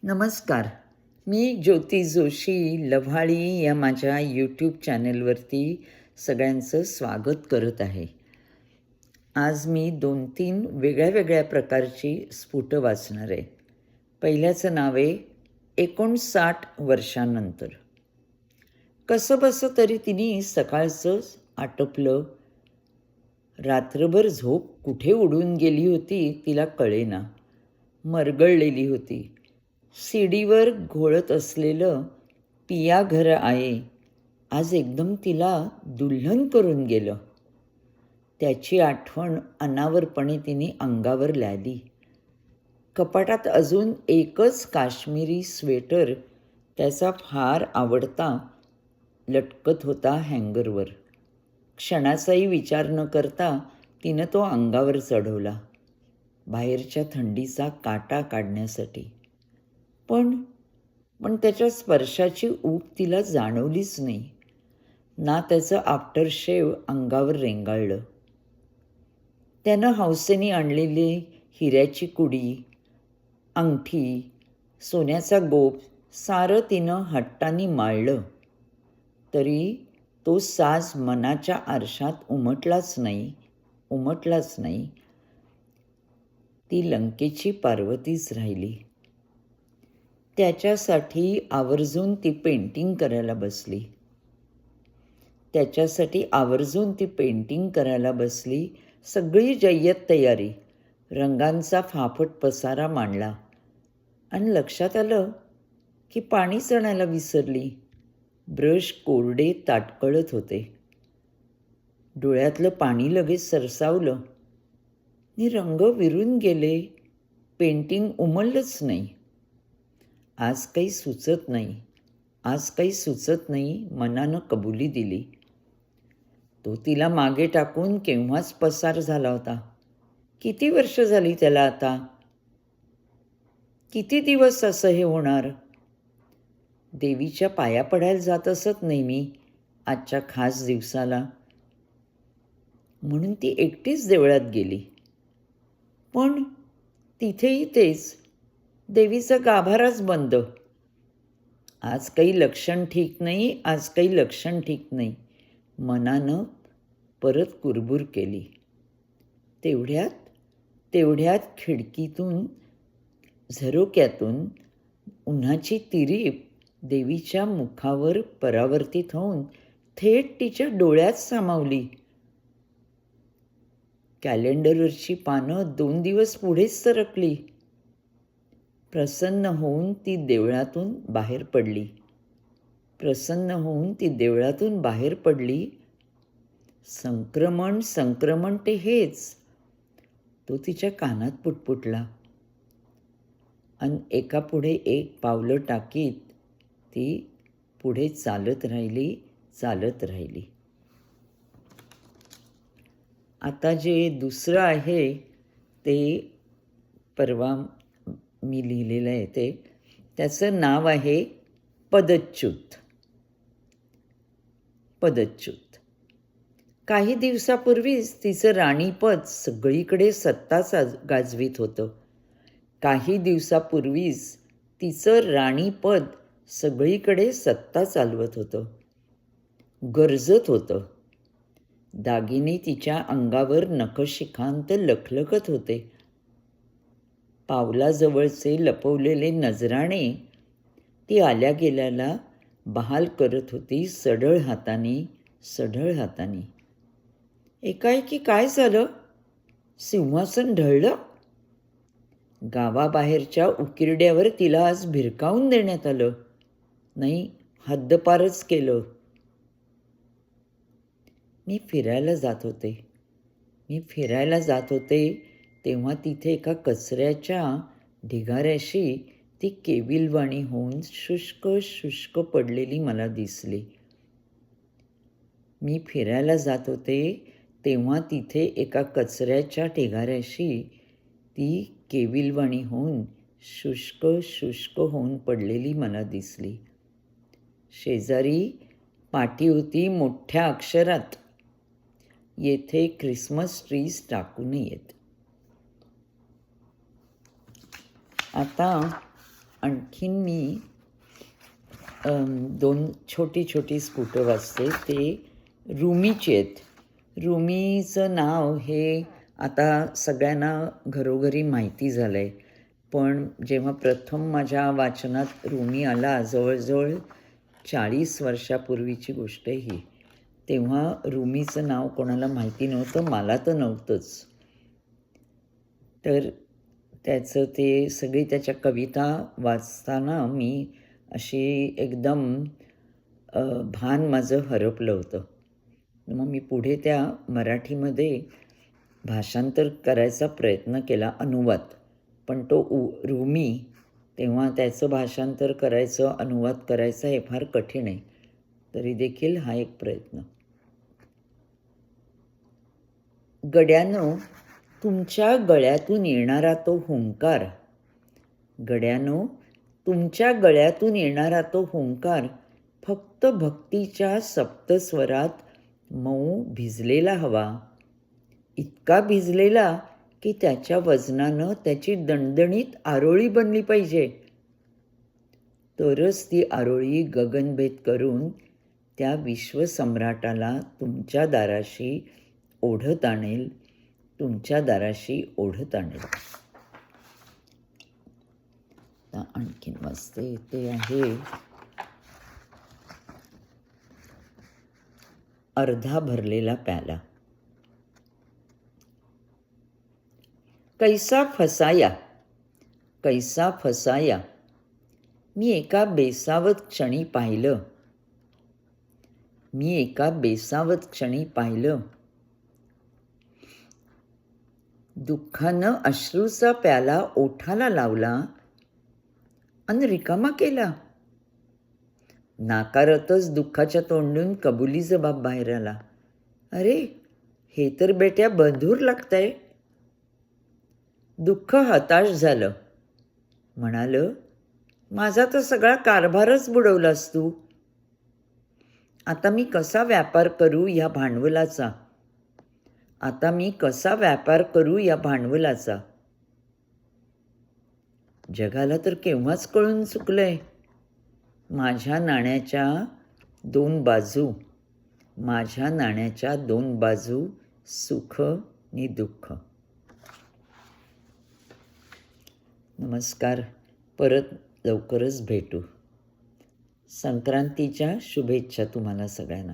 नमस्कार. मी ज्योती जोशी लव्हाळी या माझ्या यूट्यूब चॅनलवरती सगळ्यांचं स्वागत करत आहे. आज मी 2-3 वेगळ्या वेगळ्या प्रकारची स्फुटं वाचणार आहे. पहिल्याचं नाव आहे 59 वर्षांनंतर. कसंबसं तरी तिने सकाळचं आटपलं. रात्रभर झोप कुठे उडून गेली होती तिला कळेना. मरगळलेली होती. सीडीवर घोळत असलेलं पिया घर आये आज एकदम तिला दुल्हन करून गेलं. त्याची आठवण अनावरपणे तिने अंगावर ल्याली. कपाटात अजून एकच काश्मीरी स्वेटर त्याचा फार आवडता लटकत होता हँगरवर. क्षणाचाही विचार न करता तिनं तो अंगावर चढवला, बाहेरच्या थंडीचा काटा काढण्यासाठी. पण त्याच्या स्पर्शाची ऊब तिला जाणवलीच नाही. ना त्याचं आफ्टरशेव अंगावर रेंगाळलं. त्यानं हौसेने आणलेली हिऱ्याची कुडी, अंगठी, सोन्याचा गोप सारं तिनं हट्टाने माळलं. तरी तो साज मनाच्या आरशात उमटलाच नाही. ती लंकेची पार्वतीच राहिली. त्याच्यासाठी आवर्जून ती पेंटिंग करायला बसली. सगळी जय्यत तयारी. रंगांचा फाफट पसारा मांडला आणि लक्षात आलं की पाणीच आणायला विसरली. ब्रश कोरडे ताटकळत होते. डोळ्यातलं पाणी लगेच सरसावलं नि रंग विरून गेले. पेंटिंग उमललंच नाही. आज काही सुचत नाही मनानं कबुली दिली. तो तिला मागे टाकून केव्हाच पसार झाला होता. किती वर्ष झाली त्याला आता? किती दिवस असं हे होणार? देवीच्या पाया पडायला जात असत नेहमी आजच्या खास दिवसाला. म्हणून ती एकटीच देवळात गेली. पण तिथेही तेच, देवीचा गाभाराच बंद. आज काही लक्षण ठीक नाही. मनानं परत कुरबुर केली. तेवढ्यात खिडकीतून झरोक्यातून उन्हाची तिरीप देवीच्या मुखावर परावर्तित होऊन थेट तिच्या डोळ्यात सामावली. कॅलेंडरवरची पानं 2 दिवस पुढेच सरकली. प्रसन्न होऊन ती देवळातून बाहेर पडली. संक्रमण ते हेच, तो तिच्या कानात पुटपुटला. आणि एकापुढे एक पावलं टाकीत ती पुढे चालत राहिली. आता जे दुसरं आहे ते परवा मी लिहिलेलं आहे त्याचं नाव आहे पदच्युत. काही दिवसापूर्वीच तिचं राणीपद सगळीकडे सत्ता गाजवीत होतं. चालवत होतं. गरजत होतं. दागिने तिच्या अंगावर नखशिखांत लखलखत होते. पावलाजवळचे लपवलेले नजराणे ती आल्या गेल्याला बहाल करत होती सढळ हाताने. एकाएकी काय झालं? सिंहासन ढळलं. गावाबाहेरच्या उकिरड्यावर तिला आज भिरकावून देण्यात आलं. नाही, हद्दपारच केलं. मी फिरायला जात होते तेव्हा तिथे एका कचऱ्याच्या ढिगाऱ्याशी ती केविलवाणी होऊन शुष्क पडलेली मला दिसली. शेजारी पाटी होती मोठ्या अक्षरात, येथे ख्रिसमस ट्रीज टाकू नयेत. आता आणखीन मी 2 छोटी छोटी स्फुटं वाचते. ते रुमीची आहेत. रुमीचं नाव हे आता सगळ्यांना घरोघरी माहिती झालं आहे. पण जेव्हा प्रथम माझ्या वाचनात रुमी आला, जवळजवळ 40 वर्षापूर्वीची गोष्ट आहे ही. तेव्हा रुमीचं नाव कोणाला माहिती नव्हतं, मला तर नव्हतंच. तर त्याचं ते सगळी त्याच्या कविता वाचताना मी अशी एकदम भान माझं हरपलं होतं. मग मी पुढे त्या मराठीमध्ये भाषांतर करायचा प्रयत्न केला, अनुवाद. पण तो रुमी, तेव्हा त्याचं भाषांतर करायचं, अनुवाद करायचा हे फार कठीण आहे. तरी देखील हा एक प्रयत्न. गड्यानो, तुमच्या गळ्यातून येणारा तो हुंकार, गड्यानो, तुमच्या गळ्यातून येणारा तो हुंकार फक्त भक्तीच्या सप्तस्वरात मऊ भिजलेला हवा. इतका भिजलेला की त्याच्या वजनानं त्याची दणदणीत आरोळी बनली पाहिजे. तरच ती आरोळी गगनभेद करून त्या विश्वसम्राटाला तुमच्या दाराशी ओढत आणेल, तुमच्या दाराशी ओढत आणेल. आणखीन वाचते. ते आहे अर्धा भरलेला प्याला. कैसा फसाया, कैसा फसाया, मी एका बेसावत क्षणी पाहिलं, मी एका बेसावत क्षणी पाहिलं. दुःखानं अश्रूचा प्याला ओठाला लावला आणि रिकामा केला. नाकारतच दुःखाच्या तोंडून कबुली जबाब बाहेर आला. अरे, हे तर बेट्या बंधूर लागतंय. दुःख हताश झालं. म्हणालं, माझा तर सगळा कारभारच बुडवलास तू. आता मी कसा व्यापार करू या भांडवलाचा, आता मी कसा व्यापार करू या भांडवलाचा. जगाला तर केव्हाच कळून चुकलंय. माझ्या नाण्याच्या 2 बाजू, माझ्या नाण्याच्या 2 बाजू, सुख आणि दुःख. नमस्कार. परत लवकरच भेटू. संक्रांतीच्या शुभेच्छा तुम्हाला सगळ्यांना.